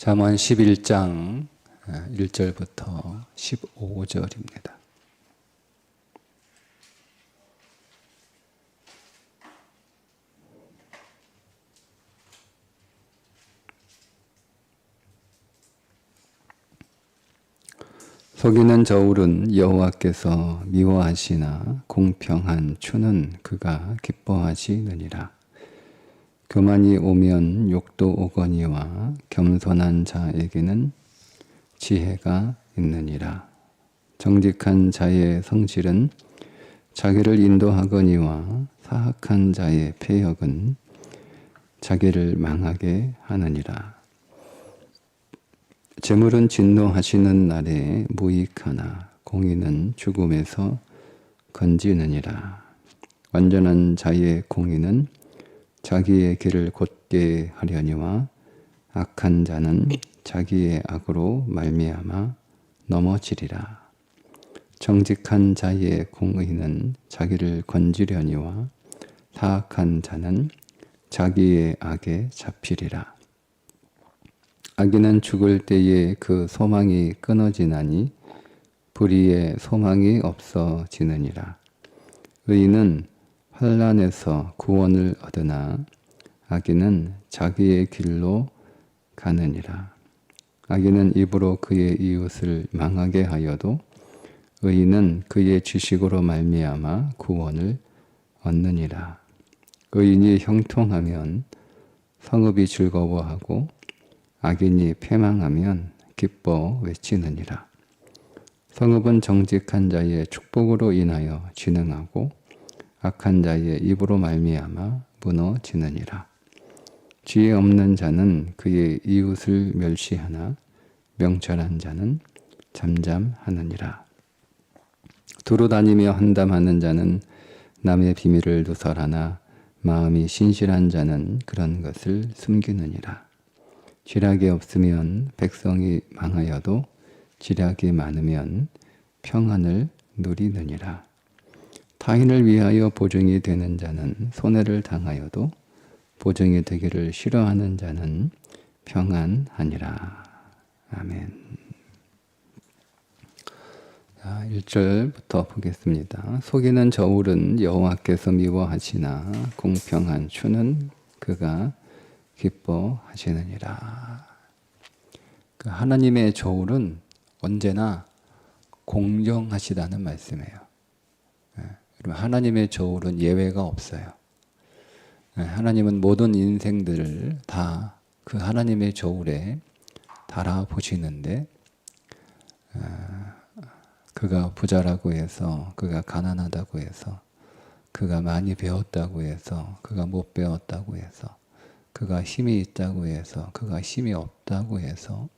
잠언 11장 1절부터 15절입니다. 속이는 저울은 여호와께서 미워하시나 공평한 추는 그가 기뻐하시느니라. 교만이 오면 욕도 오거니와 겸손한 자에게는 지혜가 있느니라. 정직한 자의 성실은 자기를 인도하거니와 사악한 자의 패역은 자기를 망하게 하느니라. 재물은 진노하시는 날에 무익하나 공의는 죽음에서 건지느니라. 완전한 자의 공의는 자기의 길을 곧게 하려니와 악한 자는 자기의 악으로 말미암아 넘어지리라. 정직한 자의 공의는 자기를 건지려니와 사악한 자는 자기의 악에 잡히리라. 악인은 죽을 때에 그 소망이 끊어지나니 불의의 소망이 없어지느니라. 의인은 환난에서 구원을 얻으나 악인은 자기의 길로 가느니라. 악인은 입으로 그의 이웃을 망하게 하여도 의인은 그의 지식으로 말미암아 구원을 얻느니라. 의인이 형통하면 성읍이 즐거워하고 악인이 패망하면 기뻐 외치느니라. 성읍은 정직한 자의 축복으로 인하여 진흥하고 악한 자의 입으로 말미암아 무너지느니라. 지혜 없는 자는 그의 이웃을 멸시하나 명철한 자는 잠잠하느니라. 두루 다니며 한담하는 자는 남의 비밀을 누설하나 마음이 신실한 자는 그런 것을 숨기느니라. 지략이 없으면 백성이 망하여도 지략이 많으면 평안을 누리느니라. 타인을 위하여 보증이 되는 자는 손해를 당하여도 보증이 되기를 싫어하는 자는 평안하니라. 아멘. 1절부터 보겠습니다. 속이는 저울은 여호와께서 미워하시나 공평한 추는 그가 기뻐하시느니라. 그 하나님의 저울은 언제나 공정하시다는 말씀이에요. 하나님의 저울은 예외가 없어요. 하나님은 모든 인생들을 다 그 하나님의 저울에 달아보시는데 그가 부자라고 해서, 그가 가난하다고 해서, 그가 많이 배웠다고 해서, 그가 못 배웠다고 해서, 그가 힘이 있다고 해서, 그가 힘이 없다고 해서,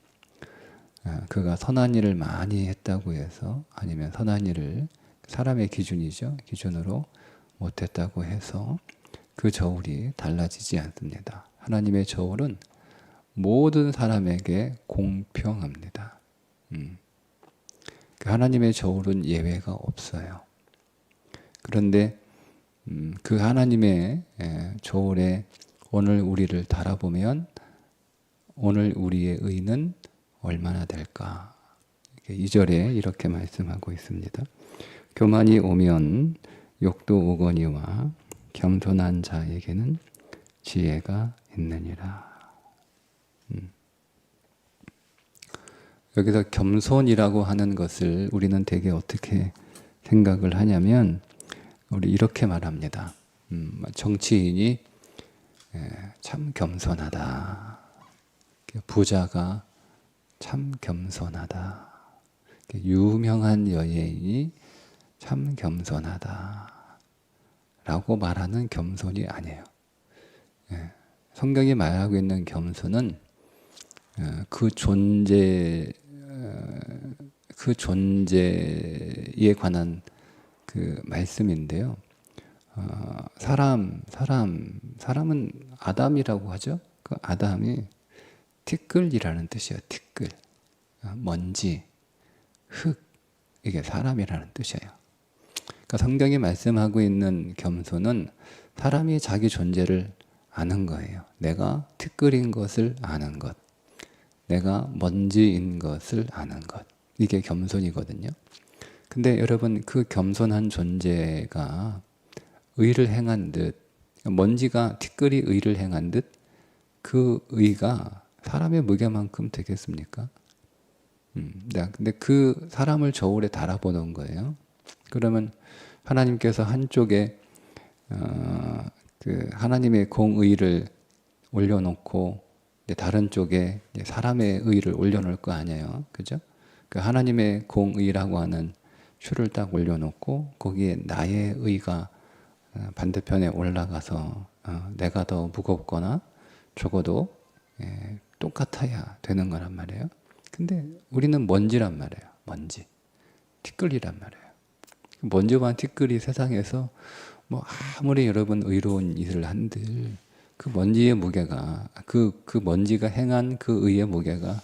그가 선한 일을 많이 했다고 해서, 아니면 선한 일을 사람의 기준이죠. 기준으로 못했다고 해서 그 저울이 달라지지 않습니다. 하나님의 저울은 모든 사람에게 공평합니다. 그 하나님의 저울은 예외가 없어요. 그런데 그 하나님의 저울에 오늘 우리를 달아보면 오늘 우리의 의는 얼마나 될까? 2절에 이렇게 말씀하고 있습니다. 교만이 오면 욕도 오거니와 겸손한 자에게는 지혜가 있느니라. 여기서 겸손이라고 하는 것을 우리는 되게 어떻게 생각을 하냐면 우리 이렇게 말합니다. 정치인이 참 겸손하다. 부자가 참 겸손하다. 유명한 여인이 참 겸손하다 라고 말하는 겸손이 아니에요. 성경이 말하고 있는 겸손은 그 존재에 관한 그 말씀인데요. 사람은 아담이라고 하죠. 그 아담이 티끌이라는 뜻이에요. 티끌, 먼지, 흙, 이게 사람이라는 뜻이에요. 그러니까 성경이 말씀하고 있는 겸손은 사람이 자기 존재를 아는 거예요. 내가 티끌인 것을 아는 것. 내가 먼지인 것을 아는 것. 이게 겸손이거든요. 근데 여러분, 그 겸손한 존재가 의를 행한 듯, 먼지가 티끌이 의를 행한 듯 그 의가 사람의 무게만큼 되겠습니까? 근데 그 사람을 저울에 달아보는 거예요. 그러면 하나님께서 한쪽에 그 하나님의 공의를 올려놓고 다른 쪽에 사람의 의를 올려놓을 거 아니에요, 그죠? 그 하나님의 공의라고 하는 추를 딱 올려놓고 거기에 나의 의가 반대편에 올라가서 내가 더 무겁거나 적어도 똑같아야 되는 거란 말이에요. 근데 우리는 먼지란 말이에요. 먼지, 티끌이란 말이에요. 먼지와 티끌이 세상에서 뭐 아무리 여러분 의로운 일을 한들 그 먼지의 무게가 그 먼지가 행한 그 의의 무게가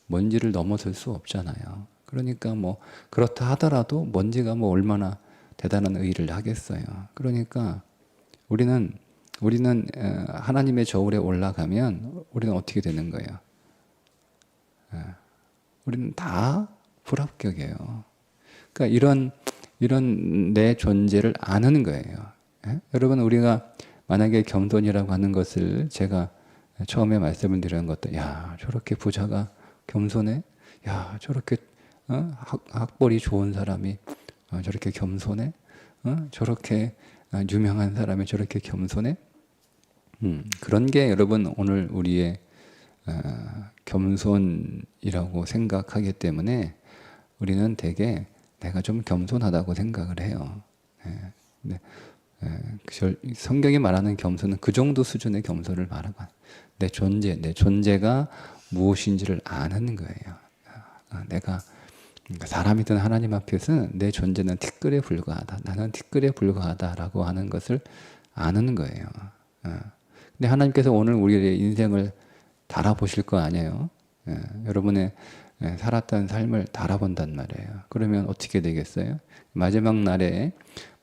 먼지를 넘어설 수 없잖아요. 그러니까 뭐 그렇다 하더라도 먼지가 뭐 얼마나 대단한 의를 하겠어요. 그러니까 우리는 하나님의 저울에 올라가면 우리는 어떻게 되는 거예요? 우리는 다 불합격이에요. 그러니까 이런 내 존재를 아는 거예요. 여러분, 우리가 만약에 겸손이라고 하는 것을 제가 처음에 말씀을 드리는 것도, 야, 저렇게 부자가 겸손해? 야, 저렇게 학벌이 좋은 사람이 저렇게 겸손해? 저렇게 유명한 사람이 저렇게 겸손해? 그런 게 여러분 오늘 우리의 겸손이라고 생각하기 때문에 우리는 되게 내가 좀 겸손하다고 생각을 해요. 근데 성경이 말하는 겸손은 그 정도 수준의 겸손을 말하고 내 존재가 무엇인지를 아는 거예요. 내가 사람이든 하나님 앞에서는 내 존재는 티끌에 불과하다. 나는 티끌에 불과하다라고 하는 것을 아는 거예요. 근데 하나님께서 오늘 우리의 인생을 달아보실 거 아니에요. 여러분의 살았던 삶을 달아본단 말이에요. 그러면 어떻게 되겠어요? 마지막 날에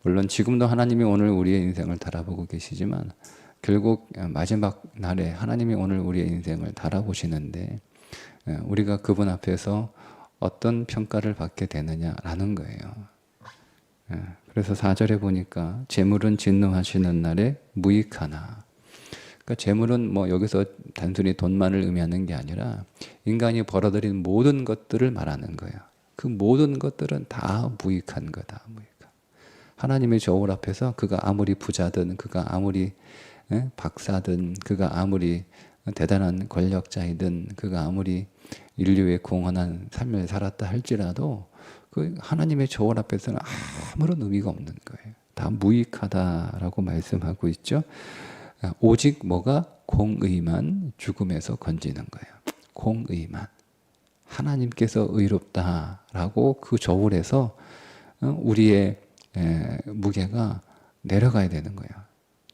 물론 지금도 하나님이 오늘 우리의 인생을 달아보고 계시지만 결국 마지막 날에 하나님이 오늘 우리의 인생을 달아보시는데 우리가 그분 앞에서 어떤 평가를 받게 되느냐라는 거예요. 그래서 4절에 보니까 재물은 진노하시는 날에 무익하나. 그러니까 재물은 뭐 여기서 단순히 돈만을 의미하는 게 아니라 인간이 벌어들인 모든 것들을 말하는 거예요. 그 모든 것들은 다 무익한 거다. 하나님의 저울 앞에서 그가 아무리 부자든 그가 아무리 박사든 그가 아무리 대단한 권력자이든 그가 아무리 인류에 공헌한 삶을 살았다 할지라도 그 하나님의 저울 앞에서는 아무런 의미가 없는 거예요. 다 무익하다라고 말씀하고 있죠. 오직 뭐가 공의만 죽음에서 건지는 거예요. 공의만. 하나님께서 의롭다라고 그 저울에서 우리의 무게가 내려가야 되는 거예요.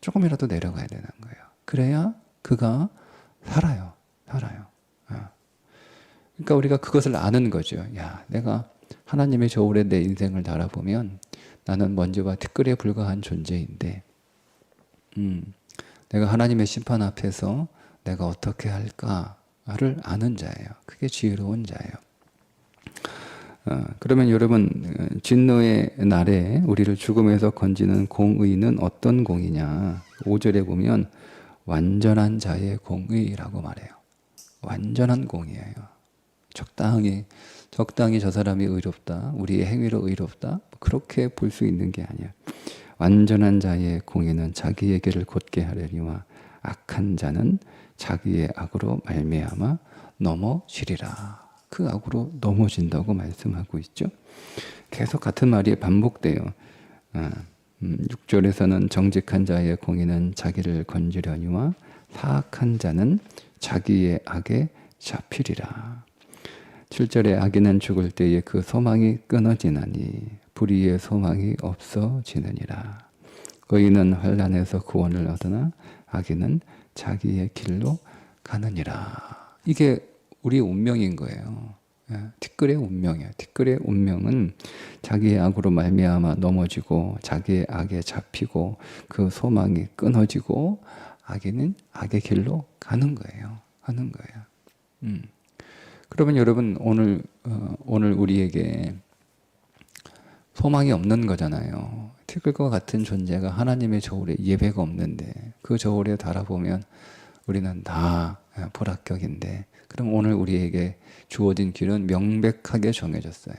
조금이라도 내려가야 되는 거예요. 그래야 그가 살아요. 그러니까 우리가 그것을 아는 거죠. 야, 내가 하나님의 저울에 내 인생을 달아보면 나는 먼지와 티끌에 불과한 존재인데 내가 하나님의 심판 앞에서 내가 어떻게 할까를 아는 자예요. 그게 지혜로운 자예요. 그러면 여러분 진노의 날에 우리를 죽음에서 건지는 공의는 어떤 공이냐. 5절에 보면 완전한 자의 공의라고 말해요. 완전한 공이에요. 적당히 저 사람이 의롭다. 우리의 행위로 의롭다. 그렇게 볼 수 있는 게 아니야. 완전한 자의 공의는 자기의 길을 곧게 하려니와 악한 자는 자기의 악으로 말미암아 넘어지리라. 그 악으로 넘어진다고 말씀하고 있죠. 계속 같은 말이 반복돼요. 6절에서는 정직한 자의 공의는 자기를 건지려니와 사악한 자는 자기의 악에 잡히리라. 7절에 악인은 죽을 때에 그 소망이 끊어지나니 불의의 소망이 없어지느니라. 의인은 환난에서 구원을 얻으나 악인은 자기의 길로 가느니라. 이게 우리의 운명인 거예요. 티끌의 운명이에요. 티끌의 운명은 자기의 악으로 말미암아 넘어지고 자기의 악에 잡히고 그 소망이 끊어지고 악인은 악의 길로 가는 거예요. 그러면 여러분 오늘 우리에게 소망이 없는 거잖아요. 티끌과 같은 존재가 하나님의 저울에 예배가 없는데 그 저울에 달아보면 우리는 다 불합격인데, 그럼 오늘 우리에게 주어진 길은 명백하게 정해졌어요.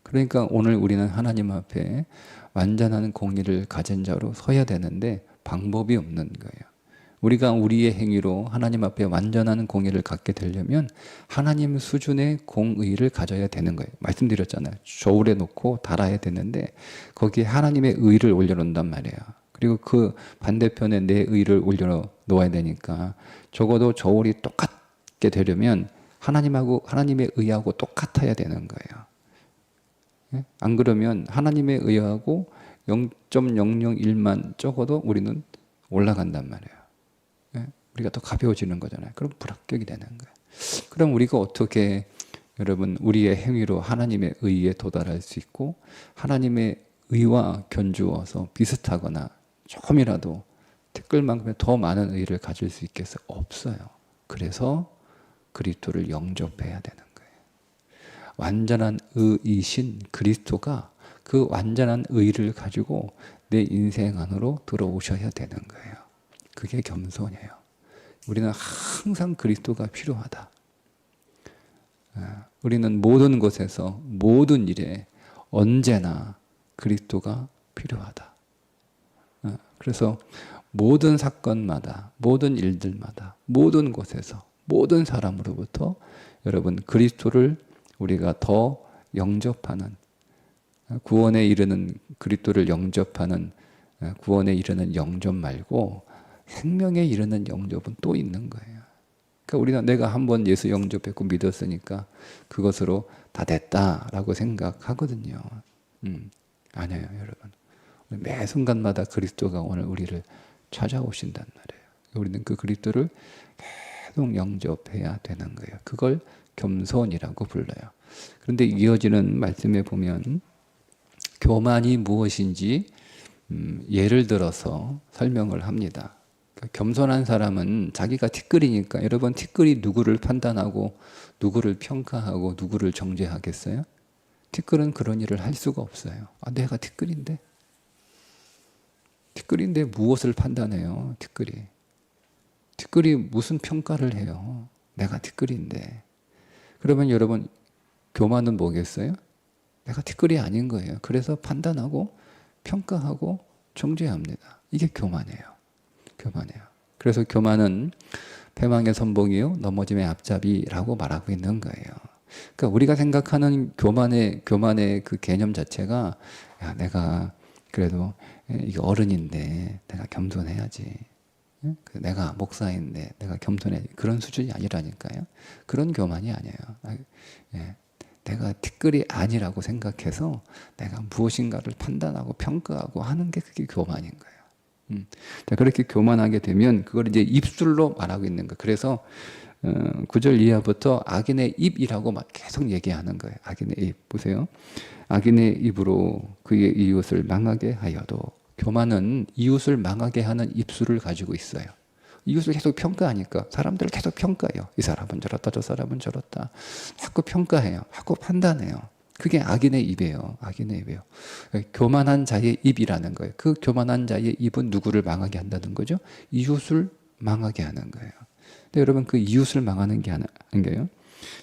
그러니까 오늘 우리는 하나님 앞에 완전한 공의를 가진 자로 서야 되는데 방법이 없는 거예요. 우리가 우리의 행위로 하나님 앞에 완전한 공의를 갖게 되려면 하나님 수준의 공의를 가져야 되는 거예요. 말씀드렸잖아요. 저울에 놓고 달아야 되는데 거기에 하나님의 의를 올려놓는단 말이에요. 그리고 그 반대편에 내 의를 올려놓아야 되니까 적어도 저울이 똑같게 되려면 하나님의 의하고 똑같아야 되는 거예요. 안 그러면 하나님의 의하고 0.001만 적어도 우리는 올라간단 말이에요. 우리가 더 가벼워지는 거잖아요. 그럼 불합격이 되는 거예요. 그럼 우리가 어떻게 여러분 우리의 행위로 하나님의 의에 도달할 수 있고 하나님의 의와 견주어서 비슷하거나 조금이라도 티끌만큼의 더 많은 의를 가질 수 있겠어요? 없어요. 그래서 그리스도를 영접해야 되는 거예요. 완전한 의이신 그리스도가 그 완전한 의를 가지고 내 인생 안으로 들어오셔야 되는 거예요. 그게 겸손이에요. 우리는 항상 그리스도가 필요하다. 우리는 모든 곳에서 모든 일에 언제나 그리스도가 필요하다. 그래서 모든 사건마다 모든 일들마다 모든 곳에서 모든 사람으로부터 여러분 그리스도를 우리가 더 영접하는, 구원에 이르는 그리스도를 영접하는 구원에 이르는 영접 말고 생명에 이르는 영접은 또 있는 거예요. 그러니까 우리가 내가 한번 예수 영접했고 믿었으니까 그것으로 다 됐다라고 생각하거든요. 아니에요, 여러분. 매 순간마다 그리스도가 오늘 우리를 찾아오신단 말이에요. 우리는 그 그리스도를 계속 영접해야 되는 거예요. 그걸 겸손이라고 불러요. 그런데 이어지는 말씀에 보면 교만이 무엇인지 예를 들어서 설명을 합니다. 겸손한 사람은 자기가 티끌이니까, 여러분 티끌이 누구를 판단하고 누구를 평가하고 누구를 정죄하겠어요? 티끌은 그런 일을 할 수가 없어요. 내가 티끌인데 무엇을 판단해요? 티끌이 무슨 평가를 해요? 내가 티끌인데. 그러면 여러분 교만은 뭐겠어요? 내가 티끌이 아닌 거예요. 그래서 판단하고 평가하고 정죄합니다. 이게 교만이에요. 그래서 교만은 패망의 선봉이요 넘어짐의 앞잡이라고 말하고 있는 거예요. 그러니까 우리가 생각하는 교만의 그 개념 자체가 내가 그래도 이게 어른인데 내가 겸손해야지. 내가 목사인데 내가 겸손해야지. 그런 수준이 아니라니까요. 그런 교만이 아니에요. 내가 티끌이 아니라고 생각해서 내가 무엇인가를 판단하고 평가하고 하는 게 그게 교만인 거예요. 자, 그렇게 교만하게 되면 그걸 이제 입술로 말하고 있는 거예요. 그래서 9절 이하부터 악인의 입이라고 막 계속 얘기하는 거예요. 악인의 입. 보세요. 악인의 입으로 그의 이웃을 망하게 하여도, 교만은 이웃을 망하게 하는 입술을 가지고 있어요. 이웃을 계속 평가하니까 사람들을 계속 평가해요. 이 사람은 저렇다, 저 사람은 저렇다. 자꾸 평가해요. 자꾸 판단해요. 그게 악인의 입이에요. 교만한 자의 입이라는 거예요. 그 교만한 자의 입은 누구를 망하게 한다는 거죠? 이웃을 망하게 하는 거예요. 근데 여러분 그 이웃을 망하는 게 아닌가요?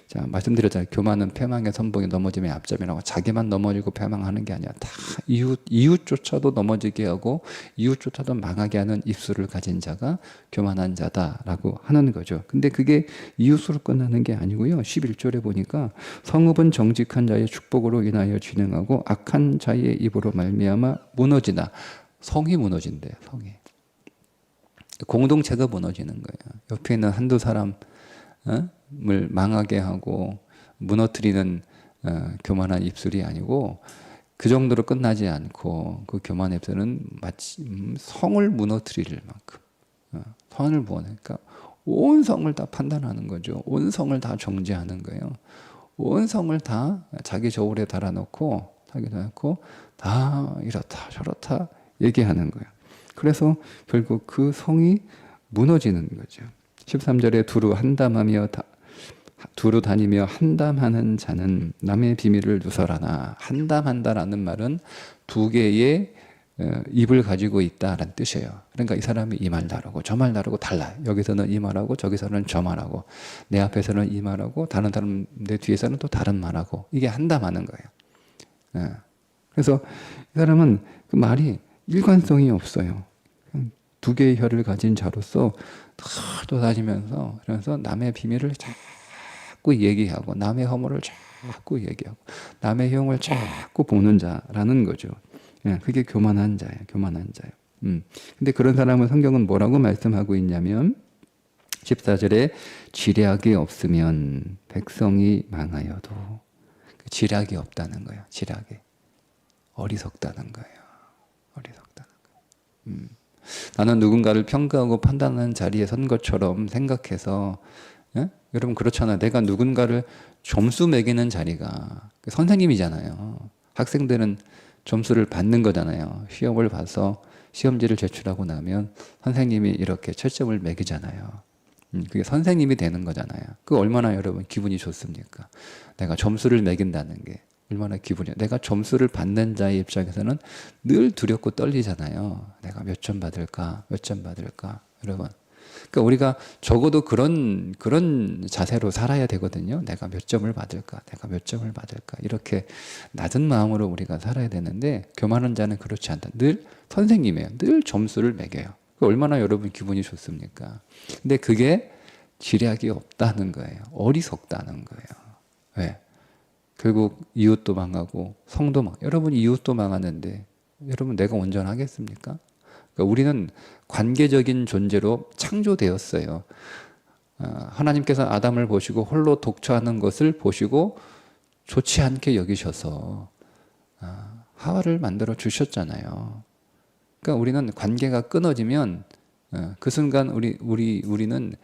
자, 말씀드렸잖아요. 교만은 패망의 선봉에 넘어짐의 앞잡이라고. 자기만 넘어지고 패망하는 게 아니야. 다 이웃조차도 넘어지게 하고 이웃조차도 망하게 하는 입술을 가진 자가 교만한 자다라고 하는 거죠. 근데 그게 이웃으로 끝나는 게 아니고요. 11절에 보니까 성읍은 정직한 자의 축복으로 인하여 진행하고 악한 자의 입으로 말미암아 무너지나. 성이 무너진대요. 공동체가 무너지는 거예요. 옆에 있는 한두 사람 을 망하게 하고 무너뜨리는 교만한 입술이 아니고, 그 정도로 끝나지 않고 그 교만의 입술은 마치 성을 무너뜨릴 만큼 성을 무너뜨리니까 온 성을 다 판단하는 거죠. 온 성을 다 정죄하는 거예요. 온 성을 다 자기 저울에 달아놓고 다 이렇다 저렇다 얘기하는 거예요. 그래서 결국 그 성이 무너지는 거죠. 13절에 두루 한담하며 두루 다니며 한담하는 자는 남의 비밀을 누설하나. 한담한다라는 말은 두 개의 입을 가지고 있다라는 뜻이에요. 그러니까 이 사람이 이 말 다르고 저 말 다르고 달라요. 여기서는 이 말하고 저기서는 저 말하고, 내 앞에서는 이 말하고 다른 사람 내 뒤에서는 또 다른 말하고, 이게 한담하는 거예요. 그래서 이 사람은 그 말이 일관성이 없어요. 두 개의 혀를 가진 자로서 돌아다니면서, 그래서 남의 비밀을 자꾸 얘기하고 남의 허물을 자꾸 얘기하고 남의 흉을 자꾸 보는 자라는 거죠. 그게 교만한 자예요. 교만한 자예요. 근데 그런 사람은 성경은 뭐라고 말씀하고 있냐면 14절에 지략이 없으면 백성이 망하여도, 지략이 없다는 거예요. 지략이. 어리석다는 거예요. 어리석다는 거예요. 나는 누군가를 평가하고 판단하는 자리에 선 것처럼 생각해서, 여러분 그렇잖아요. 내가 누군가를 점수 매기는 자리가 선생님이잖아요. 학생들은 점수를 받는 거잖아요. 시험을 봐서 시험지를 제출하고 나면 선생님이 이렇게 채점을 매기잖아요. 그게 선생님이 되는 거잖아요. 그 얼마나 여러분 기분이 좋습니까? 내가 점수를 매긴다는 게 얼마나 기분이야. 내가 점수를 받는 자의 입장에서는 늘 두렵고 떨리잖아요. 내가 몇 점 받을까? 몇 점 받을까? 여러분. 그러니까 우리가 적어도 그런 자세로 살아야 되거든요. 내가 몇 점을 받을까? 내가 몇 점을 받을까? 이렇게 낮은 마음으로 우리가 살아야 되는데, 교만한 자는 그렇지 않다. 늘 선생님이에요. 늘 점수를 매겨요. 얼마나 여러분 기분이 좋습니까? 근데 그게 지략이 없다는 거예요. 어리석다는 거예요. 왜? 결국 이웃도 망하고 성도 망. 여러분 이웃도 망하는데 여러분 내가 온전하겠습니까? 그러니까 우리는 관계적인 존재로 창조되었어요. 하나님께서 아담을 보시고 홀로 독처하는 것을 보시고 좋지 않게 여기셔서 하와를 만들어 주셨잖아요. 그러니까 우리는 관계가 끊어지면 그 순간 우리는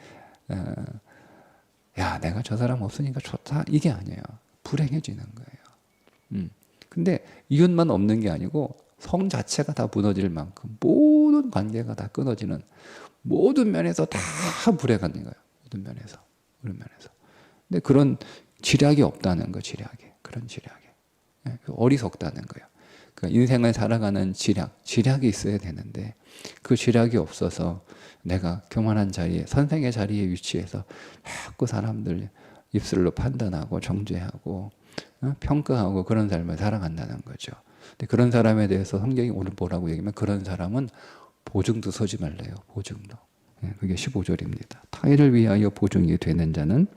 야, 내가 저 사람 없으니까 좋다, 이게 아니에요. 불행해지는 거예요. 근데 이웃만 없는 게 아니고 성 자체가 다 무너질 만큼 모든 관계가 다 끊어지는, 모든 면에서 다 불행한 거예요. 모든 면에서. 근데 그런 지략이 없다는 거, 그런 지략이. 어리석다는 거예요. 그러니까 인생을 살아가는 지략이 있어야 되는데 그 지략이 없어서 내가 교만한 자리에, 선생의 자리에 위치해서 자꾸 사람들 입술로 판단하고 정죄하고 평가하고 그런 삶을 살아간다는 거죠. 근데 그런 사람에 대해서 성경이 오늘 뭐라고 얘기하면, 그런 사람은 보증도 서지 말래요. 보증도. 그게 15절입니다. 타인을 위하여 보증이 되는 자는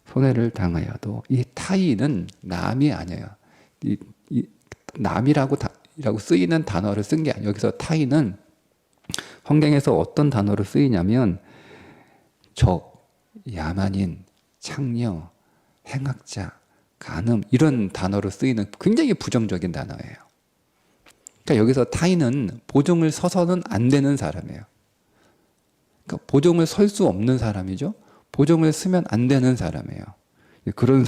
손해를 당하여도, 이 타인은 남이 아니에요. 이 남이라고 쓰이는 단어를 쓴 게 아니에요. 여기서 타인은 성경에서 어떤 단어로 쓰이냐면 적, 야만인, 창녀, 행악자, 간음, 이런 단어로 쓰이는 굉장히 부정적인 단어예요. 그러니까 여기서 타인은 보증을 서서는 안 되는 사람이에요. 그러니까 보증을 설 수 없는 사람이죠. 보증을 쓰면 안 되는 사람이에요. 그런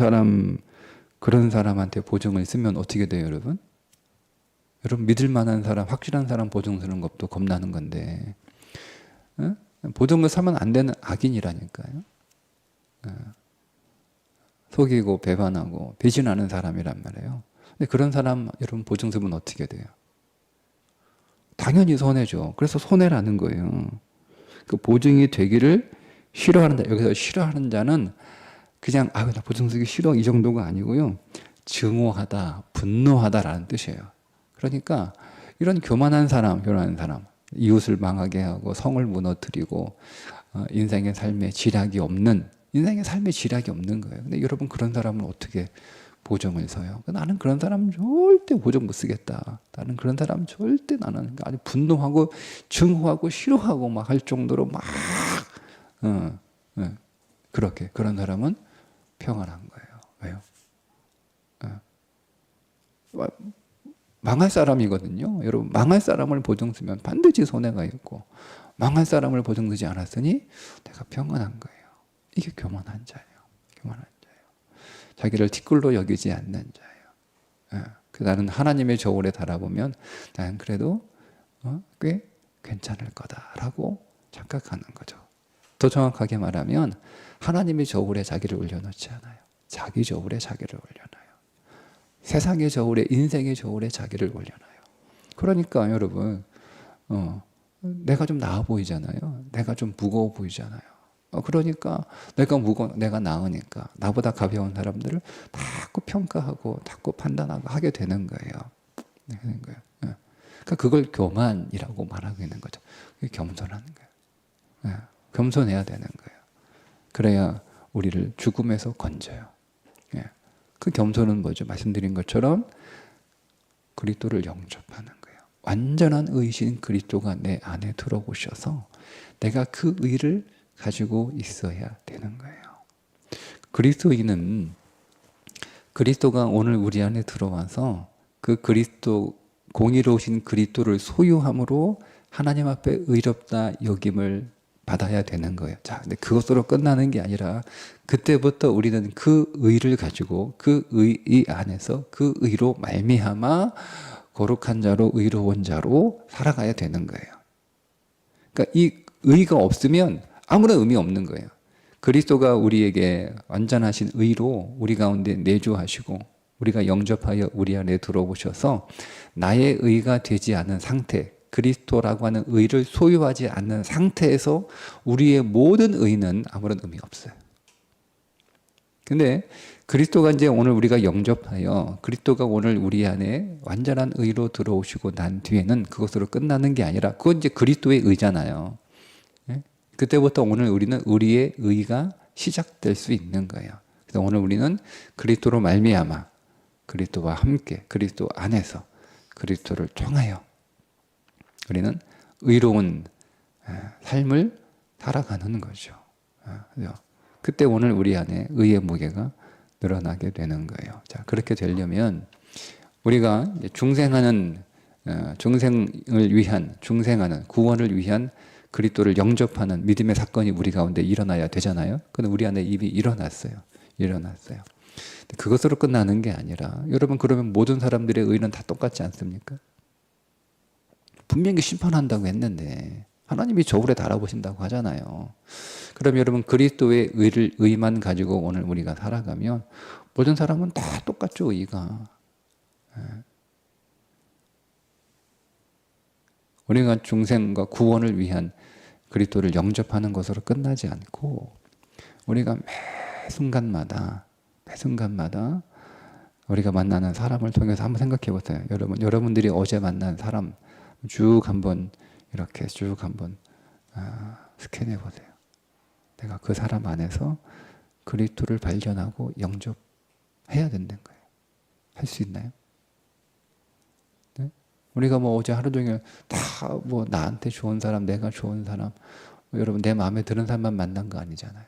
사람한테 보증을 쓰면 어떻게 돼요, 여러분? 여러분 믿을 만한 사람, 확실한 사람 보증 쓰는 것도 겁나는 건데, 보증을 서면 안 되는 악인이라니까요. 속이고 배반하고 배신하는 사람이란 말이에요. 근데 그런 사람 여러분 보증 쓰면 어떻게 돼요? 당연히 손해죠. 그래서 손해라는 거예요. 그 보증이 되기를 싫어하는 자, 여기서 싫어하는 자는 그냥 나 보증 쓰기 싫어 이 정도가 아니고요. 증오하다, 분노하다라는 뜻이에요. 그러니까 이런 교만한 사람, 이웃을 망하게 하고 성을 무너뜨리고 인생의 삶에 지략이 없는 거예요. 근데 여러분 그런 사람은 어떻게 보증을 서요? 나는 그런 사람 절대 보증 못 쓰겠다. 나는 그런 사람 절대 나는 아주 분노하고 증오하고 싫어하고 막 할 정도로 막 그렇게 그런 사람은 평안한 거예요. 왜요? 망할 사람이거든요. 여러분 망할 사람을 보증 쓰면 반드시 손해가 있고, 망할 사람을 보증 쓰지 않았으니 내가 평안한 거예요. 이게 교만한 자예요. 자기를 티끌로 여기지 않는 자예요. 나는 하나님의 저울에 달아보면 나는 그래도 꽤 괜찮을 거다라고 착각하는 거죠. 더 정확하게 말하면 하나님이 저울에 자기를 올려놓지 않아요. 자기 저울에 자기를 올려놔요. 세상의 저울에, 인생의 저울에 자기를 올려놔요. 그러니까 여러분, 내가 좀 나아 보이잖아요. 내가 좀 무거워 보이잖아요. 그러니까 내가 나으니까 나보다 가벼운 사람들을 자꾸 평가하고 자꾸 판단하고 하게 되는 거예요. 되는 거예요. 그러니까 그걸 교만이라고 말하고 있는 거죠. 그게 겸손하는 거예요. 겸손해야 되는 거예요. 그래야 우리를 죽음에서 건져요. 그 겸손은 뭐죠? 말씀드린 것처럼 그리스도를 영접하는 거예요. 완전한 의신 그리스도가 내 안에 들어오셔서 내가 그 의를 가지고 있어야 되는 거예요. 그리스도가 오늘 우리 안에 들어와서 그 그리스도, 공의로우신 그리스도를 소유함으로 하나님 앞에 의롭다 여김을 받아야 되는 거예요. 자, 근데 그것으로 끝나는 게 아니라 그때부터 우리는 그 의를 가지고 그 의 안에서 그 의로 말미암아 거룩한 자로 의로운 자로 살아가야 되는 거예요. 그러니까 이 의가 없으면 아무런 의미 없는 거예요. 그리스도가 우리에게 완전하신 의로 우리 가운데 내주하시고 우리가 영접하여 우리 안에 들어오셔서 나의 의가 되지 않은 상태, 그리스도라고 하는 의를 소유하지 않는 상태에서 우리의 모든 의는 아무런 의미 없어요. 근데 그리스도가 이제 오늘 우리가 영접하여 그리스도가 오늘 우리 안에 완전한 의로 들어오시고 난 뒤에는 그것으로 끝나는 게 아니라 그건 이제 그리스도의 의잖아요. 그때부터 오늘 우리는 우리의 의가 시작될 수 있는 거예요. 그래서 오늘 우리는 그리스도로 말미암아 그리스도와 함께 그리스도 안에서 그리스도를 통하여 우리는 의로운 삶을 살아가는 거죠. 그때 오늘 우리 안에 의의 무게가 늘어나게 되는 거예요. 자, 그렇게 되려면 우리가 중생하는 중생하는 구원을 위한 그리스도를 영접하는 믿음의 사건이 우리 가운데 일어나야 되잖아요. 근데 우리 안에 이미 일어났어요. 그것으로 끝나는 게 아니라 여러분, 그러면 모든 사람들의 의는 다 똑같지 않습니까? 분명히 심판한다고 했는데 하나님이 저울에 달아보신다고 하잖아요. 그럼 여러분, 그리스도의 의만 가지고 오늘 우리가 살아가면 모든 사람은 다 똑같죠, 의가. 우리가 중생과 구원을 위한 그리스도를 영접하는 것으로 끝나지 않고 우리가 매 순간마다 우리가 만나는 사람을 통해서 한번 생각해 보세요. 여러분들이 어제 만난 사람 쭉 한번 스캔해 보세요. 내가 그 사람 안에서 그리스도를 발견하고 영접해야 된다는 거예요. 할 수 있나요? 네? 우리가 어제 하루 종일 다 나한테 좋은 사람, 내가 좋은 사람, 여러분 내 마음에 드는 사람만 만난 거 아니잖아요.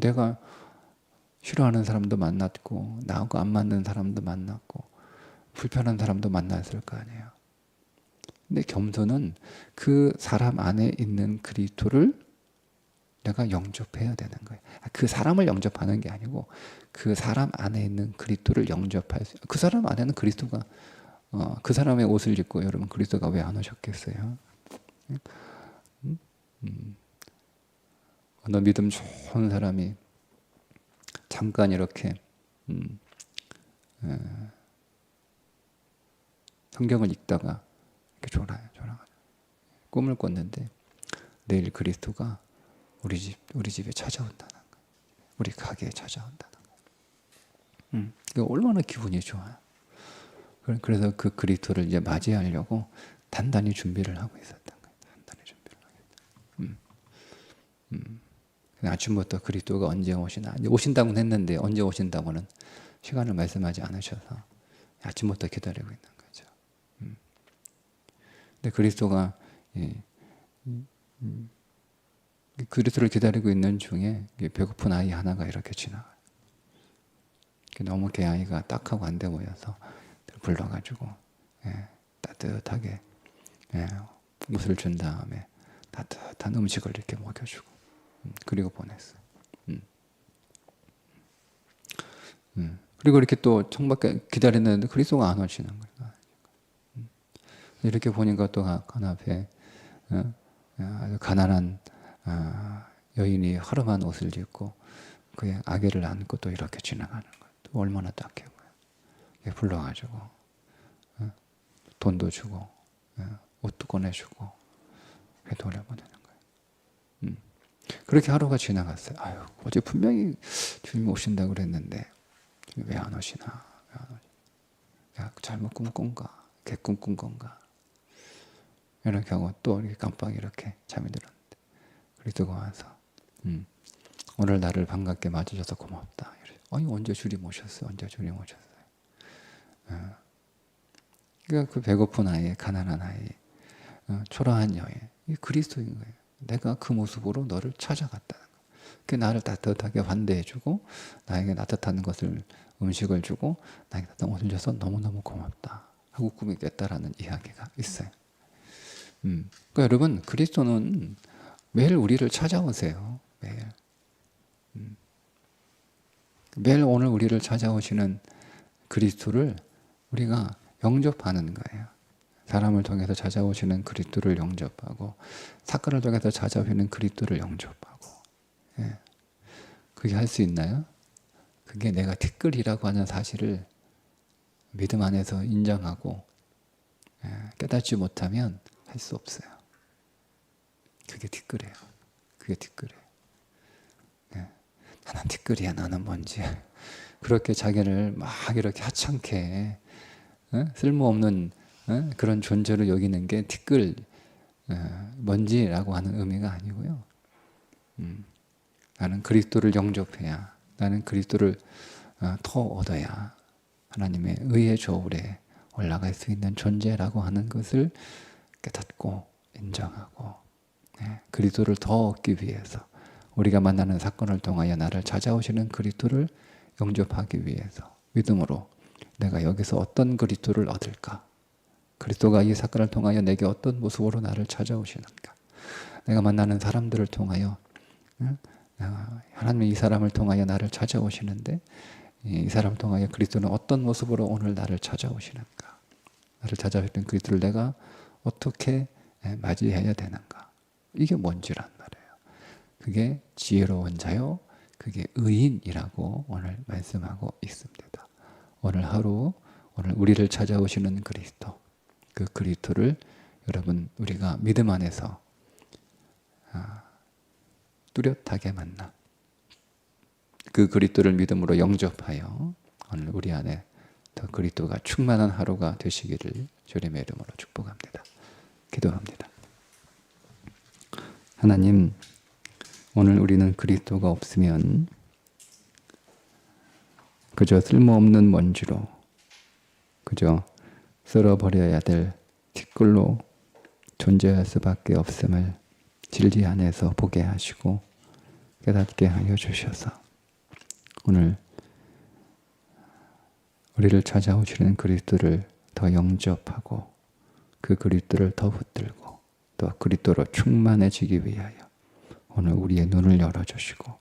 내가 싫어하는 사람도 만났고 나하고 안 맞는 사람도 만났고 불편한 사람도 만났을 거 아니에요. 근데 겸손은 그 사람 안에 있는 그리스도를 내가 영접해야 되는 거예요. 그 사람을 영접하는 게 아니고 그 사람 안에 있는 그리스도를 영접할 수. 그 사람 안에는 그리스도가 그 사람의 옷을 입고 여러분 그리스도가 왜 안 오셨겠어요? 어느 믿음 좋은 사람이 잠깐 이렇게 성경을 읽다가 이렇게 졸아가지고 꿈을 꿨는데 내일 그리스도가 우리 집에 찾아온다는 거예요. 우리 가게에 찾아온다는 거예요. 이거 얼마나 기분이 좋아요. 그래서 그 그리스도를 이제 맞이하려고 단단히 준비를 하고 있었던 거예요. 단단히 준비를 하겠다. 아침부터 그리스도가 언제 오시나, 오신다고는 했는데 언제 오신다고는 시간을 말씀하지 않으셔서 아침부터 기다리고 있는 거죠. 근데 그리스도가 그리스도를 기다리고 있는 중에 배고픈 아이 하나가 이렇게 지나가요. 너무 걔 아이가 딱하고 안 돼 보여서 불러가지고 따뜻하게 옷을 준 다음에 따뜻한 음식을 이렇게 먹여주고 그리고 보냈어요. 그리고 이렇게 또 창밖에 기다리는데 그리스도가 안 오시는 거예요. 이렇게 보니까 또 간 앞에 아주 가난한 여인이 허름한 옷을 입고 그의 아기를 안고 또 이렇게 지나가는 거예요. 또 얼마나 딱해 보여. 불러가지고 돈도 주고 옷도 꺼내주고 돌려보내는 거예요. 그렇게 하루가 지나갔어요. 아유, 어제 분명히 주님이 오신다고 그랬는데 왜 안 오시나? 왜 안 오시나? 야, 잘못 꿈꾼가? 개꿈 꾼 건가? 이렇게 하고 또 이렇게 깜빡 이렇게 잠이 들었는데 그리스도가 와서 오늘 나를 반갑게 맞아줘서 고맙다. 아니, 언제 주님 오셨어요? 언제 주님 오셨어요? 그러니까 그 배고픈 아이, 가난한 아이, 초라한 여인, 이 그리스도인 거예요. 내가 그 모습으로 너를 찾아갔다는 거예요. 그 나를 따뜻하게 환대해주고 나에게 따뜻한 것을 음식을 주고 나에게 따뜻한 옷을 줘서 너무너무 고맙다 하고 꿈이 깼다라는 이야기가 있어요. 그러니까 여러분, 그리스도는 매일 우리를 찾아오세요. 매일. 매일 오늘 우리를 찾아오시는 그리스도를 우리가 영접하는 거예요. 사람을 통해서 찾아오시는 그리스도를 영접하고 사건을 통해서 찾아오시는 그리스도를 영접하고. 예. 그게 할 수 있나요? 그게 내가 티끌이라고 하는 사실을 믿음 안에서 인정하고 깨닫지 못하면 할 수 없어요. 그게 티끌이에요. 그게 티끌이에요. 나는 티끌이야, 나는 먼지야. 그렇게 자기를 막 이렇게 하찮게 쓸모없는 그런 존재로 여기는 게 티끌, 먼지라고 하는 의미가 아니고요. 나는 그리스도를 영접해야, 나는 그리스도를 더 얻어야 하나님의 의의 저울에 올라갈 수 있는 존재라고 하는 것을 깨닫고 인정하고 그리스도를 더 얻기 위해서 우리가 만나는 사건을 통하여 나를 찾아오시는 그리스도를 영접하기 위해서 믿음으로 내가 여기서 어떤 그리스도를 얻을까? 그리스도가 이 사건을 통하여 내게 어떤 모습으로 나를 찾아오시는가? 내가 만나는 사람들을 통하여 하나님이 이 사람을 통하여 나를 찾아오시는데 이 사람을 통하여 그리스도는 어떤 모습으로 오늘 나를 찾아오시는가? 나를 찾아오시는 그리스도를 내가 어떻게 맞이해야 되는가? 이게 뭔지란 말이에요. 그게 지혜로운 자요, 그게 의인이라고 오늘 말씀하고 있습니다. 오늘 하루, 오늘 우리를 찾아오시는 그리스도, 그 그리스도를 여러분 우리가 믿음 안에서 뚜렷하게 만나 그 그리스도를 믿음으로 영접하여 오늘 우리 안에 더 그리스도가 충만한 하루가 되시기를 주님의 이름으로 축복합니다. 기도합니다. 하나님, 오늘 우리는 그리스도가 없으면 그저 쓸모없는 먼지로, 그저 쓸어버려야 될 티끌로 존재할 수밖에 없음을 진리 안에서 보게 하시고 깨닫게 하여 주셔서 오늘 우리를 찾아오시는 그리스도를 더 영접하고 그 그리스도를 더 붙들고 또 그리스도로 충만해지기 위하여 오늘 우리의 눈을 열어주시고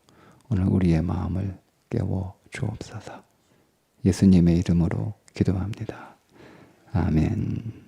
오늘 우리의 마음을 깨워 주옵소서. 예수님의 이름으로 기도합니다. 아멘.